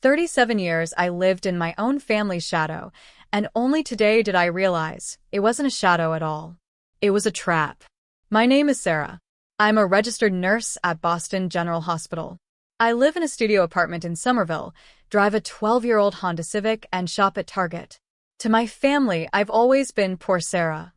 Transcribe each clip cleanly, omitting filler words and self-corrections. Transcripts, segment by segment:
37 years I lived in my own family's shadow, and only today did I realize it wasn't a shadow at all. It was a trap. My name is Sarah. I'm a registered nurse at Boston General Hospital. I live in a studio apartment in Somerville, drive a 12-year-old Honda Civic, and shop at Target. To my family, I've always been poor Sarah,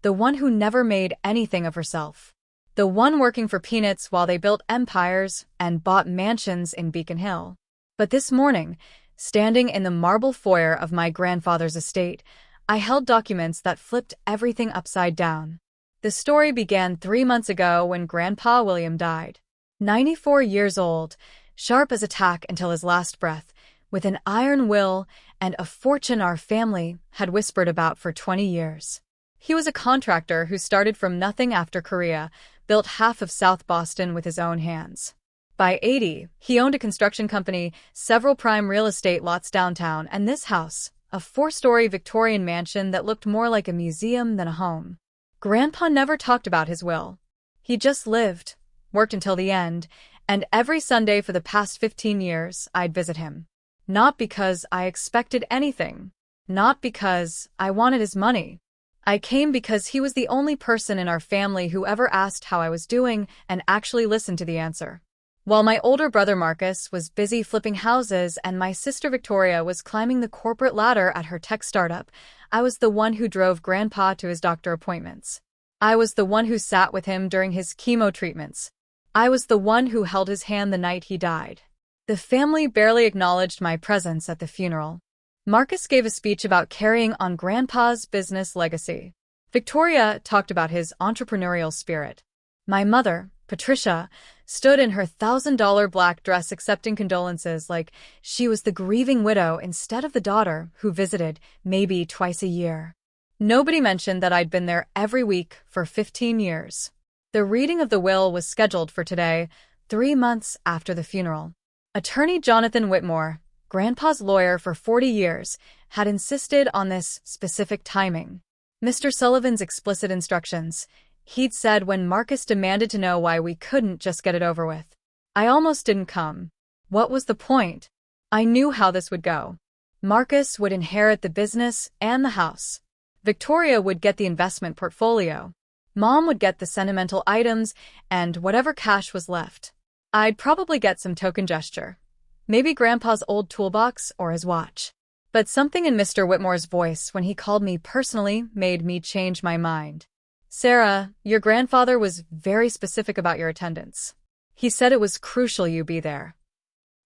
the one who never made anything of herself. The one working for peanuts while they built empires and bought mansions in Beacon Hill. But this morning, standing in the marble foyer of my grandfather's estate, I held documents that flipped everything upside down. The story began 3 months ago when Grandpa William died. 94 years old, sharp as a tack until his last breath, with an iron will and a fortune our family had whispered about for 20 years. He was a contractor who started from nothing after Korea, built half of South Boston with his own hands. By 80, he owned a construction company, several prime real estate lots downtown, and this house, a 4-story Victorian mansion that looked more like a museum than a home. Grandpa never talked about his will. He just lived, worked until the end, and every Sunday for the past 15 years, I'd visit him. Not because I expected anything. Not because I wanted his money. I came because he was the only person in our family who ever asked how I was doing and actually listened to the answer. While my older brother Marcus was busy flipping houses and my sister Victoria was climbing the corporate ladder at her tech startup, I was the one who drove Grandpa to his doctor appointments. I was the one who sat with him during his chemo treatments. I was the one who held his hand the night he died. The family barely acknowledged my presence at the funeral. Marcus gave a speech about carrying on Grandpa's business legacy. Victoria talked about his entrepreneurial spirit. My mother, Patricia, stood in her $1,000 black dress accepting condolences like she was the grieving widow instead of the daughter who visited maybe twice a year. Nobody mentioned that I'd been there every week for 15 years. The reading of the will was scheduled for today, 3 months after the funeral. Attorney Jonathan Whitmore, Grandpa's lawyer for 40 years, had insisted on this specific timing. Mr. Sullivan's explicit instructions, he'd said when Marcus demanded to know why we couldn't just get it over with. I almost didn't come. What was the point? I knew how this would go. Marcus would inherit the business and the house. Victoria would get the investment portfolio. Mom would get the sentimental items and whatever cash was left. I'd probably get some token gesture. Maybe Grandpa's old toolbox or his watch. But something in Mr. Whitmore's voice when he called me personally made me change my mind. Sarah, your grandfather was very specific about your attendance. He said it was crucial you be there.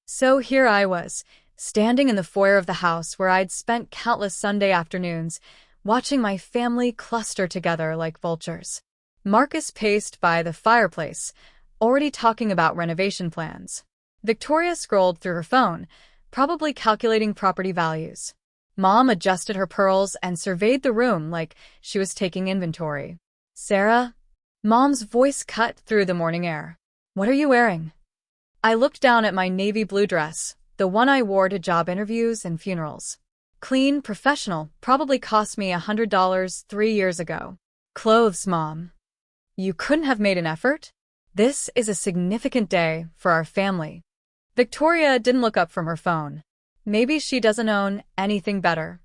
So here I was, standing in the foyer of the house where I'd spent countless Sunday afternoons, watching my family cluster together like vultures. Marcus paced by the fireplace, already talking about renovation plans. Victoria scrolled through her phone, probably calculating property values. Mom adjusted her pearls and surveyed the room like she was taking inventory. Sarah? Mom's voice cut through the morning air. What are you wearing? I looked down at my navy blue dress, the one I wore to job interviews and funerals. Clean, professional, probably cost me $100 3 years ago. Clothes, Mom. You couldn't have made an effort? This is a significant day for our family. Victoria didn't look up from her phone. Maybe she doesn't own anything better.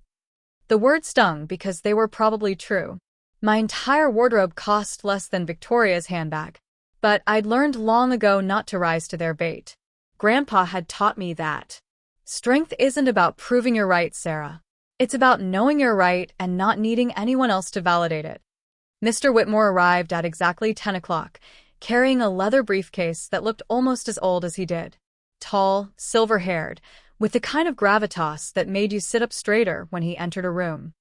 The words stung because they were probably true. My entire wardrobe cost less than Victoria's handbag. But I'd learned long ago not to rise to their bait. Grandpa had taught me that. Strength isn't about proving you're right, Sarah. It's about knowing you're right and not needing anyone else to validate it. Mr. Whitmore arrived at exactly 10 o'clock, carrying a leather briefcase that looked almost as old as he did. Tall, silver-haired, with the kind of gravitas that made you sit up straighter when he entered a room.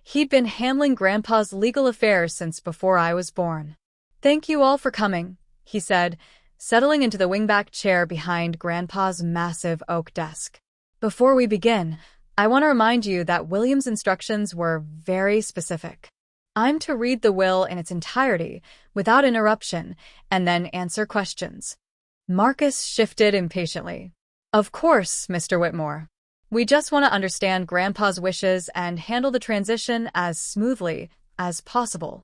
He'd been handling Grandpa's legal affairs since before I was born. Thank you all for coming, he said, settling into the wingback chair behind Grandpa's massive oak desk. Before we begin, I want to remind you that William's instructions were very specific. I'm to read the will in its entirety, without interruption, and then answer questions. Marcus shifted impatiently. Of course, Mr. Whitmore. We just want to understand Grandpa's wishes and handle the transition as smoothly as possible.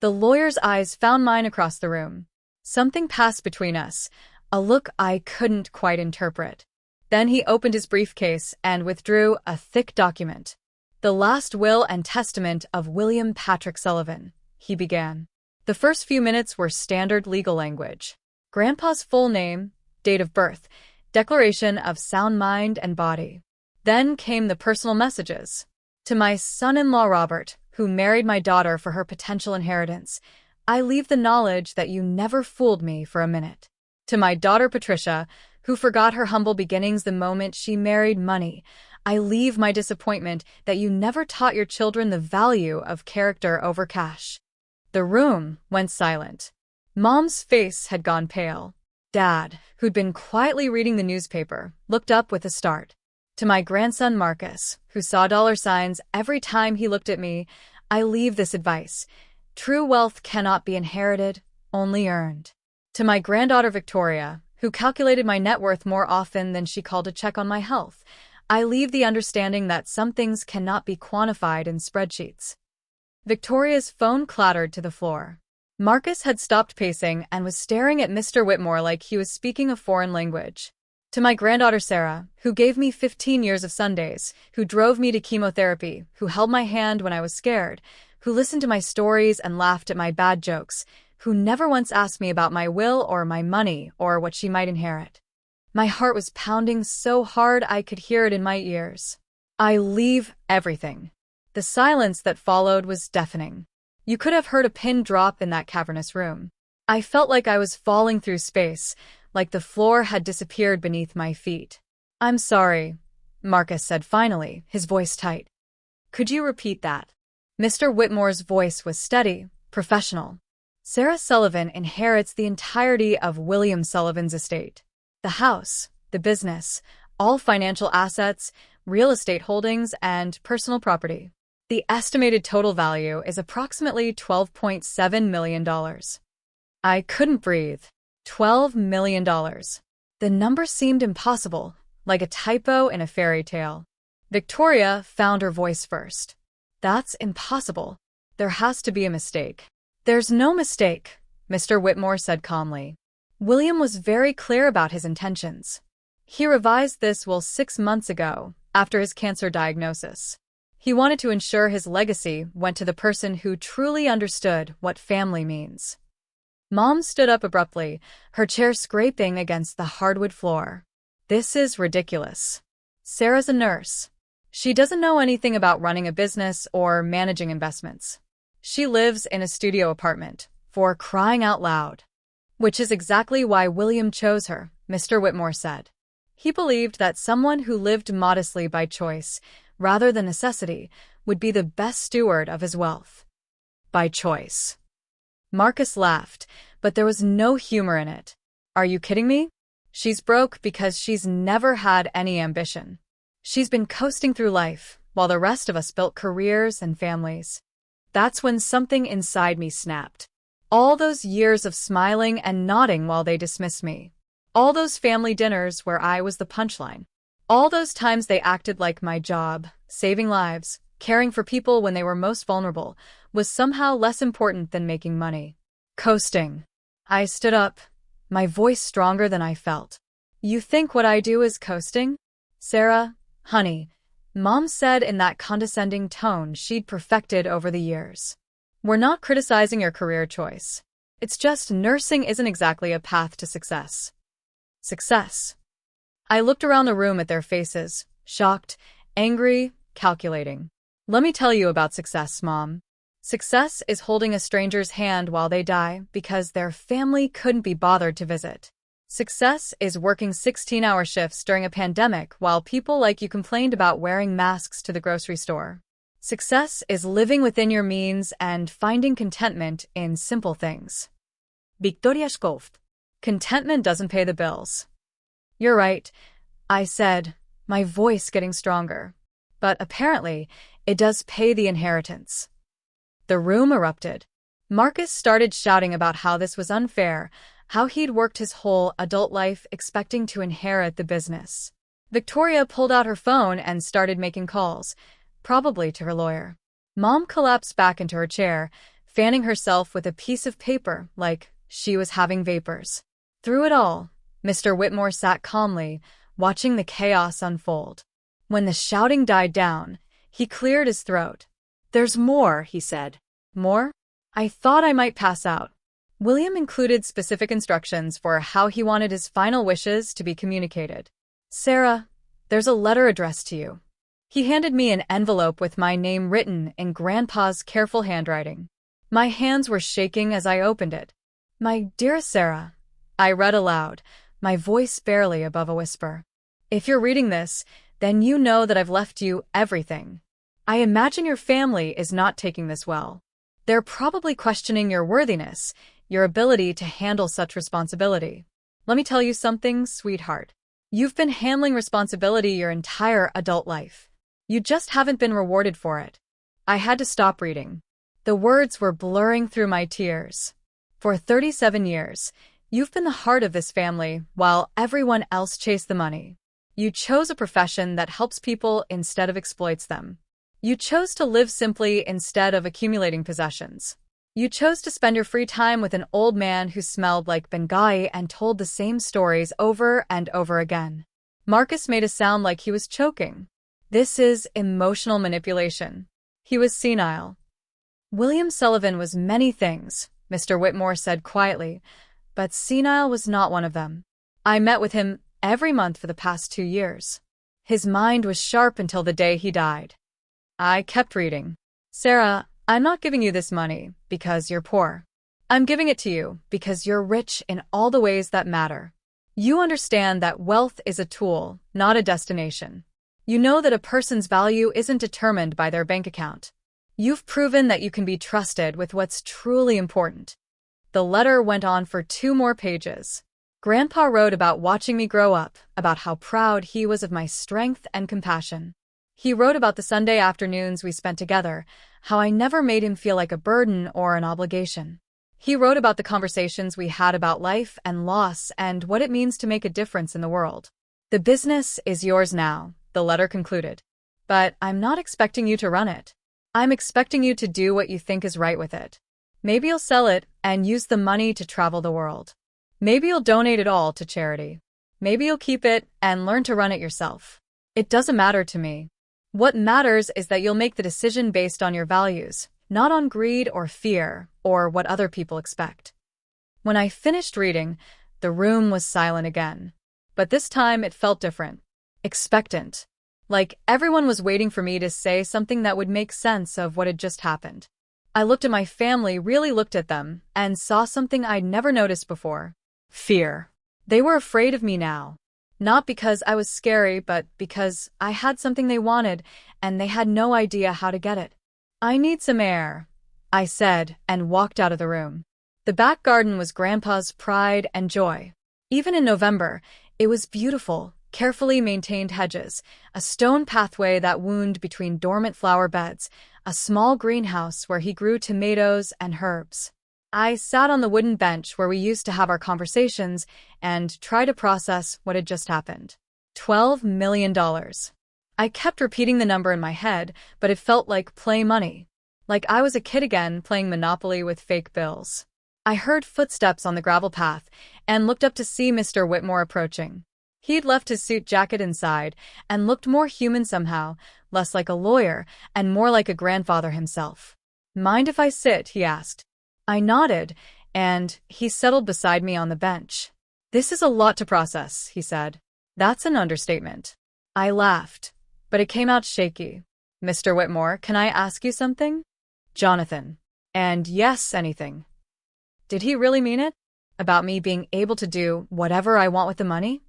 The lawyer's eyes found mine across the room. Something passed between us, a look I couldn't quite interpret. Then he opened his briefcase and withdrew a thick document. "The last will and testament of William Patrick Sullivan," he began. The first few minutes were standard legal language. Grandpa's full name, date of birth, declaration of sound mind and body. Then came the personal messages. "To my son-in-law Robert, who married my daughter for her potential inheritance, I leave the knowledge that you never fooled me for a minute. To my daughter Patricia, who forgot her humble beginnings the moment she married money, I leave my disappointment that you never taught your children the value of character over cash." The room went silent. Mom's face had gone pale. Dad, who'd been quietly reading the newspaper, looked up with a start. To my grandson Marcus, who saw dollar signs every time he looked at me, I leave this advice: true wealth cannot be inherited, only earned. To my granddaughter Victoria, who calculated my net worth more often than she called to check on my health, I leave the understanding that some things cannot be quantified in spreadsheets. Victoria's phone clattered to the floor. Marcus had stopped pacing and was staring at Mr. Whitmore like he was speaking a foreign language. To my granddaughter Sarah, who gave me 15 years of Sundays, who drove me to chemotherapy, who held my hand when I was scared, who listened to my stories and laughed at my bad jokes, who never once asked me about my will or my money or what she might inherit. My heart was pounding so hard I could hear it in my ears. I leave everything. The silence that followed was deafening. You could have heard a pin drop in that cavernous room. I felt like I was falling through space, like the floor had disappeared beneath my feet. "I'm sorry," Marcus said finally, his voice tight. "Could you repeat that?" Mr. Whitmore's voice was steady, professional. "Sarah Sullivan inherits the entirety of William Sullivan's estate. The house, the business, all financial assets, real estate holdings, and personal property. The estimated total value is approximately $12.7 million. I couldn't breathe. $12 million. The number seemed impossible, like a typo in a fairy tale. Victoria found her voice first. "That's impossible. There has to be a mistake." "There's no mistake," Mr. Whitmore said calmly. "William was very clear about his intentions. He revised this will 6 months ago, after his cancer diagnosis. He wanted to ensure his legacy went to the person who truly understood what family means." Mom stood up abruptly, her chair scraping against the hardwood floor. "This is ridiculous. Sarah's a nurse. She doesn't know anything about running a business or managing investments. She lives in a studio apartment, for crying out loud." "Which is exactly why William chose her," Mr. Whitmore said. He believed that someone who lived modestly by choice, rather than necessity, would be the best steward of his wealth. "By choice." Marcus laughed, but there was no humor in it. "Are you kidding me? She's broke because she's never had any ambition. She's been coasting through life, while the rest of us built careers and families." That's when something inside me snapped. All those years of smiling and nodding while they dismissed me. All those family dinners where I was the punchline. All those times they acted like my job, saving lives, caring for people when they were most vulnerable, was somehow less important than making money. Coasting. I stood up, my voice stronger than I felt. "You think what I do is coasting? Sarah, honey," Mom said in that condescending tone she'd perfected over the years. "We're not criticizing your career choice. It's just nursing isn't exactly a path to success." Success. I looked around the room at their faces, shocked, angry, calculating. "Let me tell you about success, Mom. Success is holding a stranger's hand while they die because their family couldn't be bothered to visit. Success is working 16-hour shifts during a pandemic while people like you complained about wearing masks to the grocery store. Success is living within your means and finding contentment in simple things." Victoria scoffed. "Contentment doesn't pay the bills." "You're right," I said, my voice getting stronger. "But apparently, it does pay the inheritance." The room erupted. Marcus started shouting about how this was unfair, how he'd worked his whole adult life expecting to inherit the business. Victoria pulled out her phone and started making calls, probably to her lawyer. Mom collapsed back into her chair, fanning herself with a piece of paper like she was having vapors. Through it all, Mr. Whitmore sat calmly, watching the chaos unfold. When the shouting died down, he cleared his throat. "There's more," he said. "More?" I thought I might pass out. William included specific instructions for how he wanted his final wishes to be communicated. "Sarah, there's a letter addressed to you." He handed me an envelope with my name written in Grandpa's careful handwriting. My hands were shaking as I opened it. "My dearest Sarah," I read aloud, my voice barely above a whisper. "If you're reading this, then you know that I've left you everything. I imagine your family is not taking this well. They're probably questioning your worthiness, your ability to handle such responsibility. Let me tell you something, sweetheart. You've been handling responsibility your entire adult life. You just haven't been rewarded for it." I had to stop reading. The words were blurring through my tears. "For 37 years, you've been the heart of this family while everyone else chased the money. You chose a profession that helps people instead of exploits them. You chose to live simply instead of accumulating possessions. You chose to spend your free time with an old man who smelled like Benghazi and told the same stories over and over again." Marcus made a sound like he was choking. "This is emotional manipulation." He was senile. "William Sullivan was many things," Mr. Whitmore said quietly, "but senile was not one of them. I met with him every month for the past 2 years. His mind was sharp until the day he died." I kept reading. "Sarah, I'm not giving you this money because you're poor. I'm giving it to you because you're rich in all the ways that matter. You understand that wealth is a tool, not a destination. You know that a person's value isn't determined by their bank account. You've proven that you can be trusted with what's truly important." The letter went on for 2 more pages. Grandpa wrote about watching me grow up, about how proud he was of my strength and compassion. He wrote about the Sunday afternoons we spent together, how I never made him feel like a burden or an obligation. He wrote about the conversations we had about life and loss and what it means to make a difference in the world. "The business is yours now," the letter concluded. "But I'm not expecting you to run it. I'm expecting you to do what you think is right with it. Maybe you'll sell it and use the money to travel the world. Maybe you'll donate it all to charity. Maybe you'll keep it and learn to run it yourself. It doesn't matter to me. What matters is that you'll make the decision based on your values, not on greed or fear or what other people expect." When I finished reading, the room was silent again. But this time it felt different. Expectant. Like everyone was waiting for me to say something that would make sense of what had just happened. I looked at my family, really looked at them, and saw something I'd never noticed before. Fear. They were afraid of me now. Not because I was scary, but because I had something they wanted, and they had no idea how to get it. "I need some air," I said, and walked out of the room. The back garden was Grandpa's pride and joy. Even in November, it was beautiful, carefully maintained hedges, a stone pathway that wound between dormant flower beds, a small greenhouse where he grew tomatoes and herbs. I sat on the wooden bench where we used to have our conversations and tried to process what had just happened. $12 million. I kept repeating the number in my head, but it felt like play money. Like I was a kid again playing Monopoly with fake bills. I heard footsteps on the gravel path and looked up to see Mr. Whitmore approaching. He'd left his suit jacket inside and looked more human somehow, less like a lawyer and more like a grandfather himself. "Mind if I sit?" he asked. I nodded, and he settled beside me on the bench. "This is a lot to process," he said. "That's an understatement." I laughed, but it came out shaky. "Mr. Whitmore, can I ask you something?" "Jonathan." "And yes, anything." Did he really mean it? About me being able to do whatever I want with the money?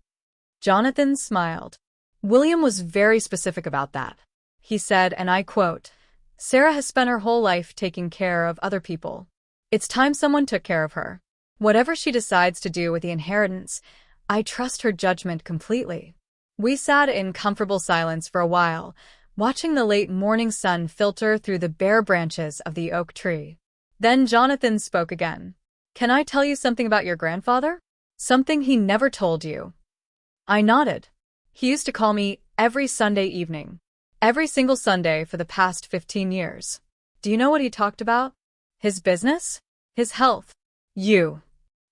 Jonathan smiled. "William was very specific about that. He said, and I quote, 'Sarah has spent her whole life taking care of other people. It's time someone took care of her. Whatever she decides to do with the inheritance, I trust her judgment completely.'" We sat in comfortable silence for a while, watching the late morning sun filter through the bare branches of the oak tree. Then Jonathan spoke again. "Can I tell you something about your grandfather? Something he never told you?" I nodded. "He used to call me every Sunday evening. Every single Sunday for the past 15 years. Do you know what he talked about? His business? His health? You."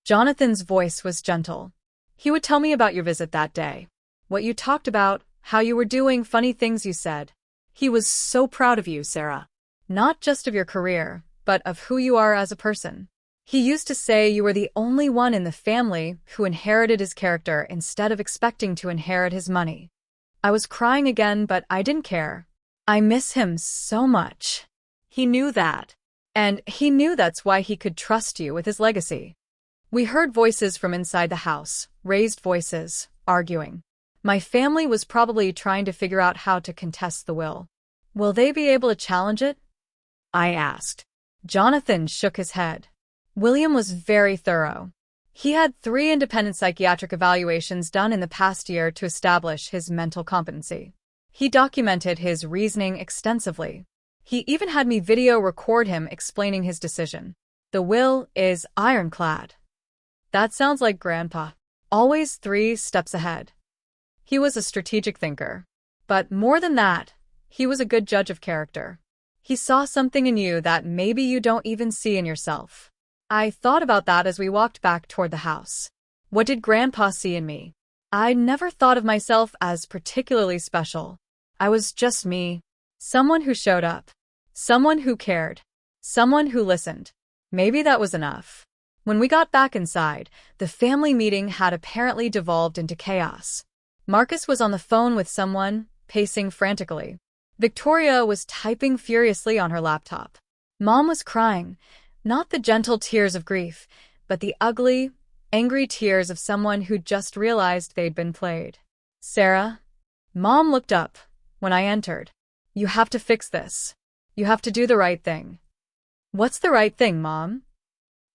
Jonathan's voice was gentle. "He would tell me about your visit that day. what you talked about, how you were doing, funny things you said. He was so proud of you, Sarah. Not just of your career, but of who you are as a person. He used to say you were the only one in the family who inherited his character instead of expecting to inherit his money. I was crying again, but I didn't care. I miss him so much. He knew that. And he knew that's why he could trust you with his legacy. We heard voices from inside the house, raised voices, arguing. My family was probably trying to figure out how to contest the will. Will they be able to challenge it? I asked. Jonathan shook his head. William was very thorough. He had 3 independent psychiatric evaluations done in the past year to establish his mental competency. He documented his reasoning extensively. He even had me video record him explaining his decision. The will is ironclad. That sounds like Grandpa. Always 3 steps ahead. He was a strategic thinker. But more than that, he was a good judge of character. He saw something in you that maybe you don't even see in yourself. I thought about that as we walked back toward the house. What did Grandpa see in me? I never thought of myself as particularly special. I was just me. Someone who showed up. Someone who cared. Someone who listened. Maybe that was enough. When we got back inside, the family meeting had apparently devolved into chaos. Marcus was on the phone with someone, pacing frantically. Victoria was typing furiously on her laptop. Mom was crying, not the gentle tears of grief, but the ugly, angry tears of someone who just realized they'd been played. Sarah? Mom looked up when I entered. You have to fix this. You have to do the right thing. What's the right thing, Mom?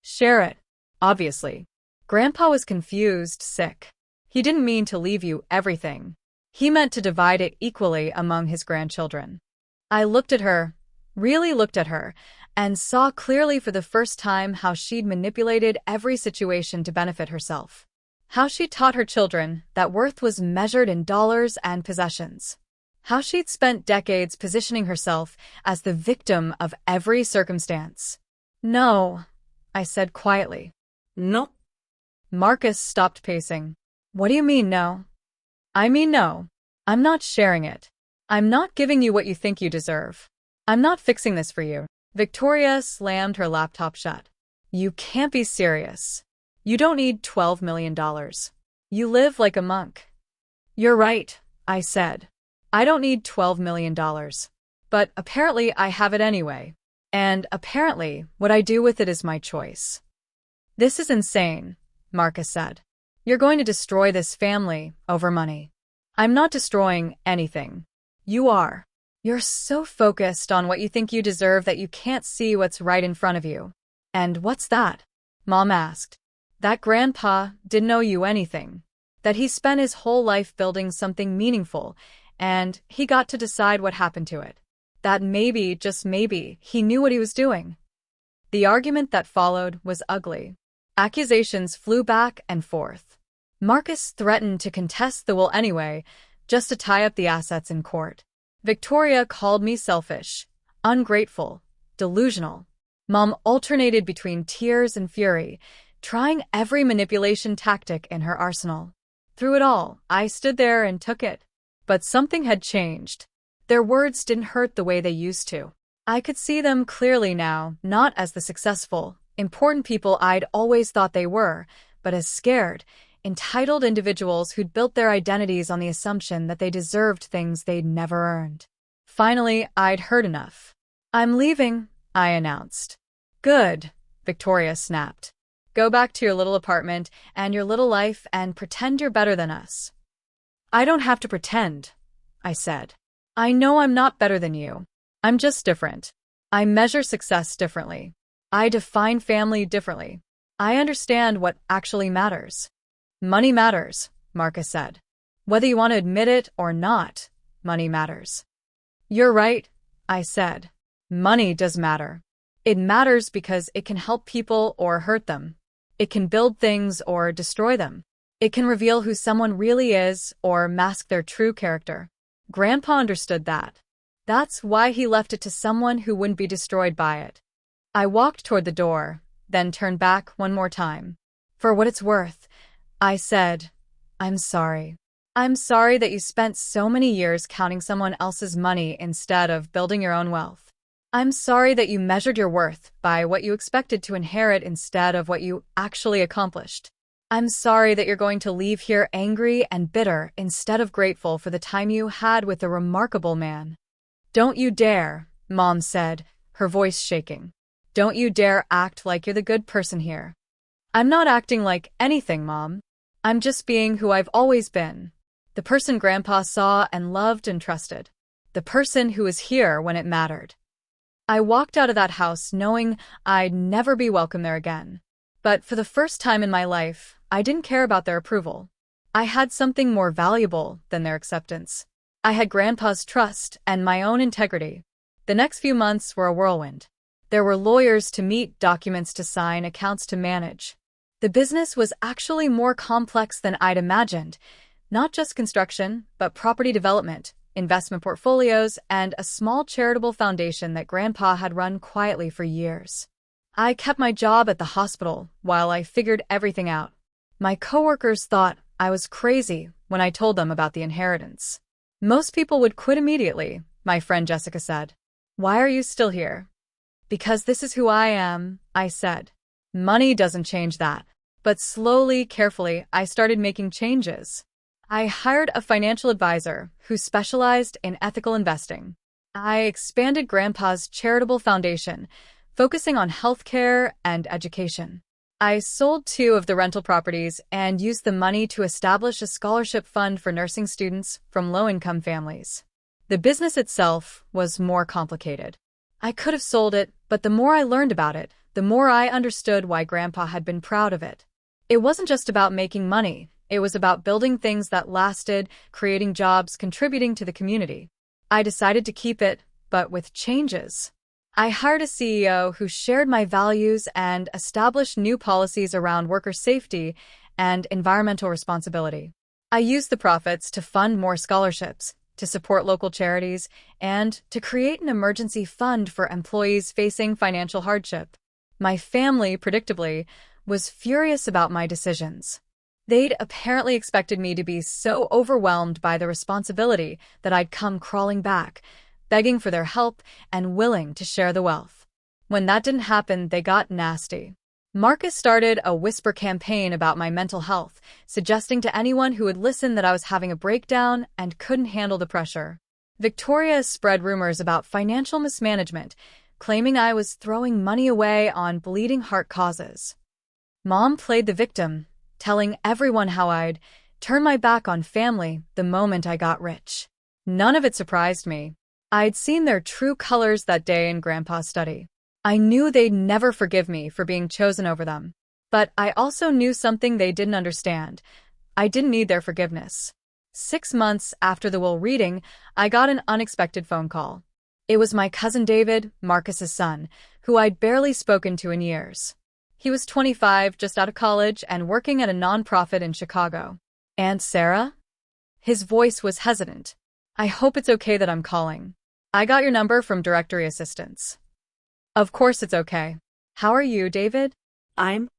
Share it, obviously. Grandpa was confused, sick. He didn't mean to leave you everything. He meant to divide it equally among his grandchildren. I looked at her, really looked at her, and saw clearly for the first time how she'd manipulated every situation to benefit herself. How she'd taught her children that worth was measured in dollars and possessions. How she'd spent decades positioning herself as the victim of every circumstance. No, I said quietly. No. Marcus stopped pacing. What do you mean, no? I mean no. I'm not sharing it. I'm not giving you what you think you deserve. I'm not fixing this for you. Victoria slammed her laptop shut. You can't be serious. You don't need $12 million. You live like a monk. You're right, I said. I don't need $12 million. But apparently I have it anyway. And apparently what I do with it is my choice. This is insane, Marcus said. You're going to destroy this family over money. I'm not destroying anything. You are. You're so focused on what you think you deserve that you can't see what's right in front of you. And what's that? Mom asked. That Grandpa didn't owe you anything. That he spent his whole life building something meaningful, and he got to decide what happened to it. That maybe, just maybe, he knew what he was doing. The argument that followed was ugly. Accusations flew back and forth. Marcus threatened to contest the will anyway, just to tie up the assets in court. Victoria called me selfish, ungrateful, delusional. Mom alternated between tears and fury, trying every manipulation tactic in her arsenal. Through it all, I stood there and took it. But something had changed. Their words didn't hurt the way they used to. I could see them clearly now, not as the successful, important people I'd always thought they were, but as scared, entitled individuals who'd built their identities on the assumption that they deserved things they'd never earned. Finally, I'd heard enough. I'm leaving, I announced. Good, Victoria snapped. Go back to your little apartment and your little life and pretend you're better than us. I don't have to pretend, I said. I know I'm not better than you. I'm just different. I measure success differently. I define family differently. I understand what actually matters. Money matters, Marcus said. Whether you want to admit it or not, money matters. You're right, I said. Money does matter. It matters because it can help people or hurt them. It can build things or destroy them. It can reveal who someone really is or mask their true character. Grandpa understood that. That's why he left it to someone who wouldn't be destroyed by it. I walked toward the door, then turned back one more time. For what it's worth, I said, I'm sorry. I'm sorry that you spent so many years counting someone else's money instead of building your own wealth. I'm sorry that you measured your worth by what you expected to inherit instead of what you actually accomplished. I'm sorry that you're going to leave here angry and bitter instead of grateful for the time you had with a remarkable man. Don't you dare, Mom said, her voice shaking. Don't you dare act like you're the good person here. I'm not acting like anything, Mom. I'm just being who I've always been. The person Grandpa saw and loved and trusted. The person who was here when it mattered. I walked out of that house knowing I'd never be welcome there again. But for the first time in my life, I didn't care about their approval. I had something more valuable than their acceptance. I had Grandpa's trust and my own integrity. The next few months were a whirlwind. There were lawyers to meet, documents to sign, accounts to manage. The business was actually more complex than I'd imagined. Not just construction, but property development, investment portfolios, and a small charitable foundation that Grandpa had run quietly for years. I kept my job at the hospital while I figured everything out. My coworkers thought I was crazy when I told them about the inheritance. Most people would quit immediately, my friend Jessica said. Why are you still here? Because this is who I am, I said. Money doesn't change that. But slowly, carefully, I started making changes. I hired a financial advisor who specialized in ethical investing. I expanded Grandpa's charitable foundation, focusing on healthcare and education. I sold 2 of the rental properties and used the money to establish a scholarship fund for nursing students from low-income families. The business itself was more complicated. I could have sold it, but the more I learned about it, the more I understood why Grandpa had been proud of it. It wasn't just about making money. It was about building things that lasted, creating jobs, contributing to the community. I decided to keep it, but with changes. I hired a CEO who shared my values and established new policies around worker safety and environmental responsibility. I used the profits to fund more scholarships, to support local charities, and to create an emergency fund for employees facing financial hardship. My family, predictably, was furious about my decisions. They'd apparently expected me to be so overwhelmed by the responsibility that I'd come crawling back, begging for their help and willing to share the wealth. When that didn't happen, they got nasty. Marcus started a whisper campaign about my mental health, suggesting to anyone who would listen that I was having a breakdown and couldn't handle the pressure. Victoria spread rumors about financial mismanagement, claiming I was throwing money away on bleeding heart causes. Mom played the victim, telling everyone how I'd turn my back on family the moment I got rich. None of it surprised me. I'd seen their true colors that day in Grandpa's study. I knew they'd never forgive me for being chosen over them. But I also knew something they didn't understand. I didn't need their forgiveness. 6 months after the will reading, I got an unexpected phone call. It was my cousin David, Marcus's son, who I'd barely spoken to in years. He was 25, just out of college, and working at a nonprofit in Chicago. Aunt Sarah? His voice was hesitant. I hope it's okay that I'm calling. I got your number from directory assistants. Of course it's okay. How are you, David? I'm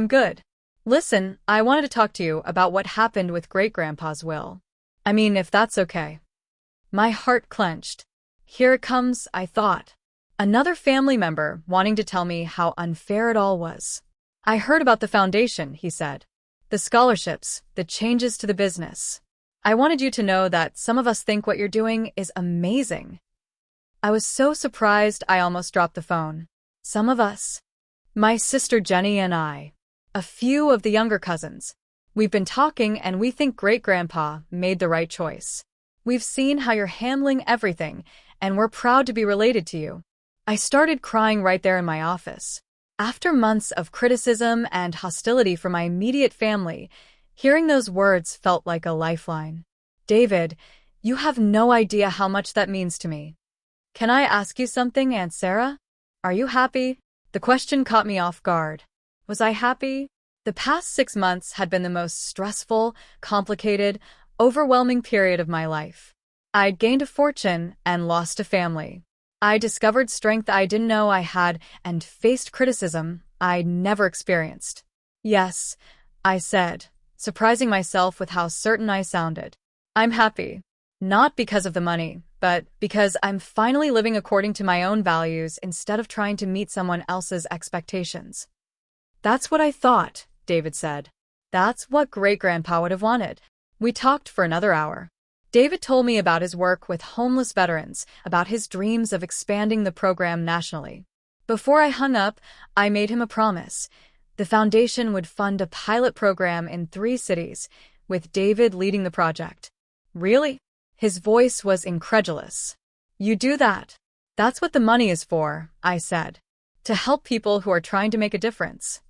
good. Listen, I wanted to talk to you about what happened with Great-Grandpa's will. I mean, if that's okay. My heart clenched. Here it comes, I thought. Another family member wanting to tell me how unfair it all was. I heard about the foundation, he said. The scholarships, the changes to the business. I wanted you to know that some of us think what you're doing is amazing. I was so surprised I almost dropped the phone. Some of us. My sister Jenny and I. A few of the younger cousins. We've been talking and we think Great-Grandpa made the right choice. We've seen how you're handling everything, and we're proud to be related to you. I started crying right there in my office. After months of criticism and hostility from my immediate family, hearing those words felt like a lifeline. David, you have no idea how much that means to me. Can I ask you something, Aunt Sarah? Are you happy? The question caught me off guard. Was I happy? The past 6 months had been the most stressful, complicated, overwhelming period of my life. I'd gained a fortune and lost a family. I discovered strength I didn't know I had and faced criticism I'd never experienced. Yes, I said, surprising myself with how certain I sounded. I'm happy. Not because of the money, but because I'm finally living according to my own values instead of trying to meet someone else's expectations. That's what I thought, David said. That's what great-grandpa would have wanted. We talked for another hour. David told me about his work with homeless veterans, about his dreams of expanding the program nationally. Before I hung up, I made him a promise. The foundation would fund a pilot program in 3 cities, with David leading the project. Really? His voice was incredulous. You do that? That's what the money is for, I said. To help people who are trying to make a difference.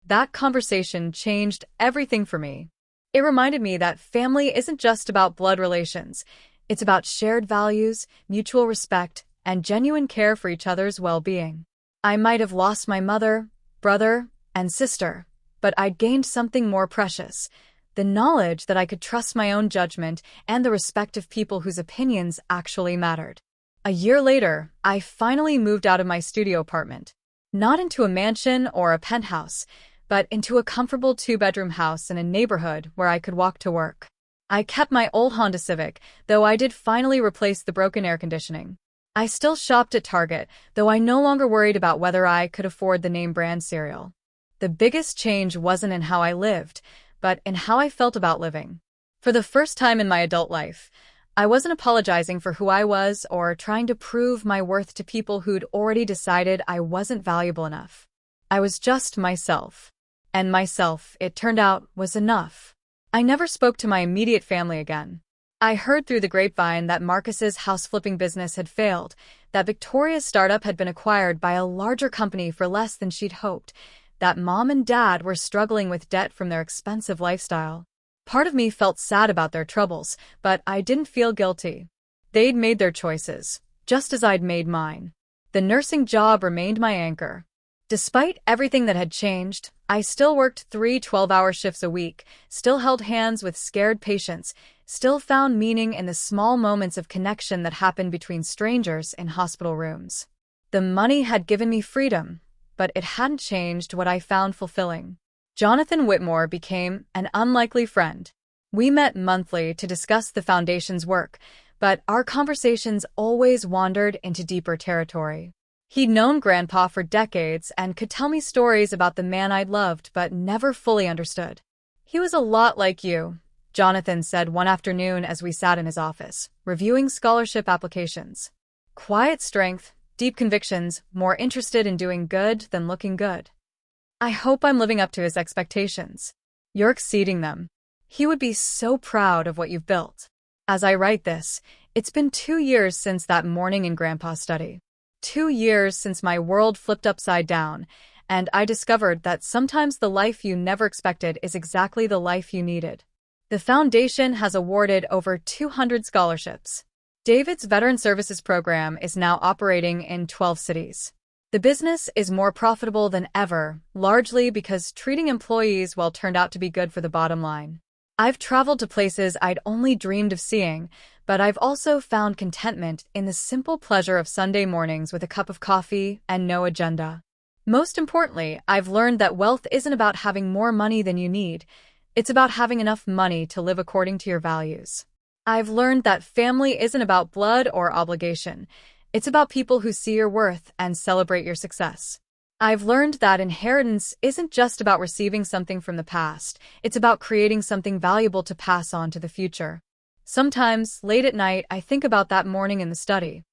That conversation changed everything for me. It reminded me that family isn't just about blood relations. It's about shared values, mutual respect, and genuine care for each other's well-being. I might have lost my mother, brother, and sister, but I'd gained something more precious, the knowledge that I could trust my own judgment and the respect of people whose opinions actually mattered. A year later, I finally moved out of my studio apartment. Not into a mansion or a penthouse, but into a comfortable 2-bedroom house in a neighborhood where I could walk to work. I kept my old Honda Civic, though I did finally replace the broken air conditioning. I still shopped at Target, though I no longer worried about whether I could afford the name brand cereal. The biggest change wasn't in how I lived, but in how I felt about living. For the first time in my adult life, I wasn't apologizing for who I was or trying to prove my worth to people who'd already decided I wasn't valuable enough. I was just myself. And myself, it turned out, was enough. I never spoke to my immediate family again. I heard through the grapevine that Marcus's house-flipping business had failed, that Victoria's startup had been acquired by a larger company for less than she'd hoped, that Mom and Dad were struggling with debt from their expensive lifestyle. Part of me felt sad about their troubles, but I didn't feel guilty. They'd made their choices, just as I'd made mine. The nursing job remained my anchor. Despite everything that had changed, I still worked 3 12-hour shifts a week, still held hands with scared patients, still found meaning in the small moments of connection that happened between strangers in hospital rooms. The money had given me freedom, but it hadn't changed what I found fulfilling. Jonathan Whitmore became an unlikely friend. We met monthly to discuss the foundation's work, but our conversations always wandered into deeper territory. He'd known Grandpa for decades and could tell me stories about the man I'd loved but never fully understood. He was a lot like you, Jonathan said one afternoon as we sat in his office, reviewing scholarship applications. Quiet strength, deep convictions, more interested in doing good than looking good. I hope I'm living up to his expectations. You're exceeding them. He would be so proud of what you've built. As I write this, it's been 2 years since that morning in Grandpa's study. 2 years since my world flipped upside down, and I discovered that sometimes the life you never expected is exactly the life you needed. The foundation has awarded over 200 scholarships. David's Veteran Services program is now operating in 12 cities. The business is more profitable than ever, largely because treating employees well turned out to be good for the bottom line. I've traveled to places I'd only dreamed of seeing, but I've also found contentment in the simple pleasure of Sunday mornings with a cup of coffee and no agenda. Most importantly, I've learned that wealth isn't about having more money than you need. It's about having enough money to live according to your values. I've learned that family isn't about blood or obligation. It's about people who see your worth and celebrate your success. I've learned that inheritance isn't just about receiving something from the past. It's about creating something valuable to pass on to the future. Sometimes, late at night, I think about that morning in the study.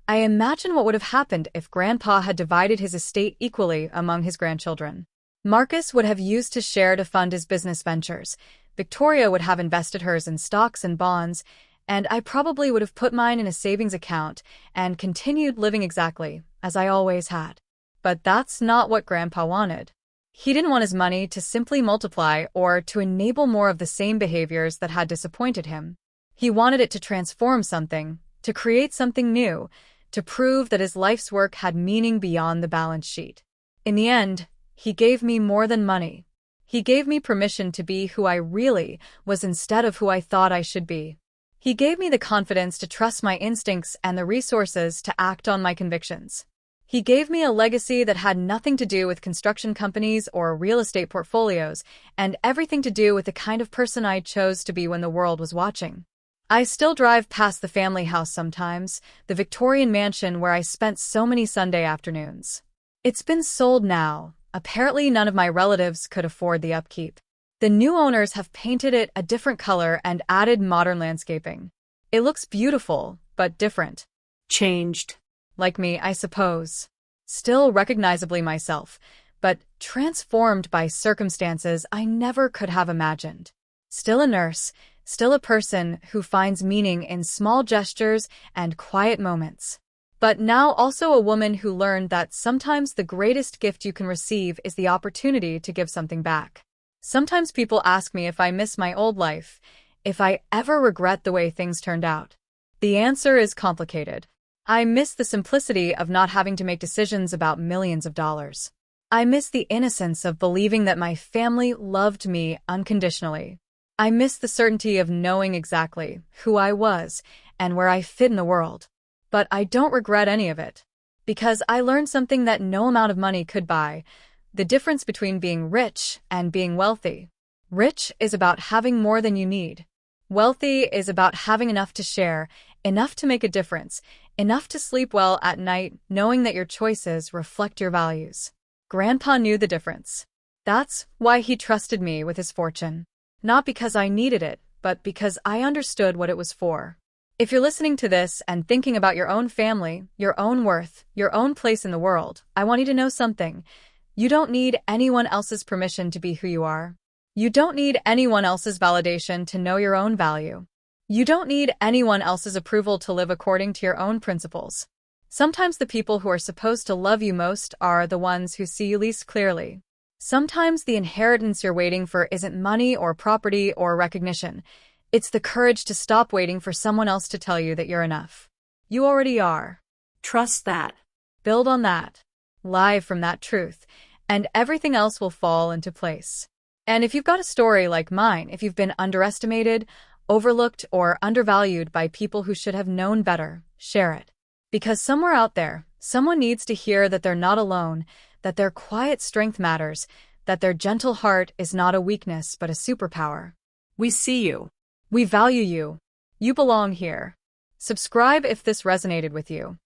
I imagine what would have happened if Grandpa had divided his estate equally among his grandchildren. Marcus would have used his share to fund his business ventures. Victoria would have invested hers in stocks and bonds, and I probably would have put mine in a savings account and continued living exactly as I always had. But that's not what Grandpa wanted. He didn't want his money to simply multiply or to enable more of the same behaviors that had disappointed him. He wanted it to transform something, to create something new, to prove that his life's work had meaning beyond the balance sheet. In the end, he gave me more than money. He gave me permission to be who I really was instead of who I thought I should be. He gave me the confidence to trust my instincts and the resources to act on my convictions. He gave me a legacy that had nothing to do with construction companies or real estate portfolios, and everything to do with the kind of person I chose to be when the world was watching. I still drive past the family house sometimes, the Victorian mansion where I spent so many Sunday afternoons. It's been sold now. Apparently none of my relatives could afford the upkeep. The new owners have painted it a different color and added modern landscaping. It looks beautiful, but different. Changed. Like me, I suppose. Still recognizably myself, but transformed by circumstances I never could have imagined. Still a nurse, still a person who finds meaning in small gestures and quiet moments. But now also a woman who learned that sometimes the greatest gift you can receive is the opportunity to give something back. Sometimes people ask me if I miss my old life, if I ever regret the way things turned out. The answer is complicated. I miss the simplicity of not having to make decisions about millions of dollars. I miss the innocence of believing that my family loved me unconditionally. I miss the certainty of knowing exactly who I was and where I fit in the world. But I don't regret any of it. Because I learned something that no amount of money could buy: the difference between being rich and being wealthy. Rich is about having more than you need. Wealthy is about having enough to share, enough to make a difference, enough to sleep well at night knowing that your choices reflect your values. Grandpa knew the difference. That's why he trusted me with his fortune. Not because I needed it, but because I understood what it was for. If you're listening to this and thinking about your own family, your own worth, your own place in the world, I want you to know something. You don't need anyone else's permission to be who you are. You don't need anyone else's validation to know your own value. You don't need anyone else's approval to live according to your own principles. Sometimes the people who are supposed to love you most are the ones who see you least clearly. Sometimes the inheritance you're waiting for isn't money or property or recognition. It's the courage to stop waiting for someone else to tell you that you're enough. You already are. Trust that. Build on that. Live from that truth, and everything else will fall into place. And if you've got a story like mine, if you've been underestimated, overlooked, or undervalued by people who should have known better, share it. Because somewhere out there, someone needs to hear that they're not alone, that their quiet strength matters, that their gentle heart is not a weakness but a superpower. We see you. We value you. You belong here. Subscribe if this resonated with you.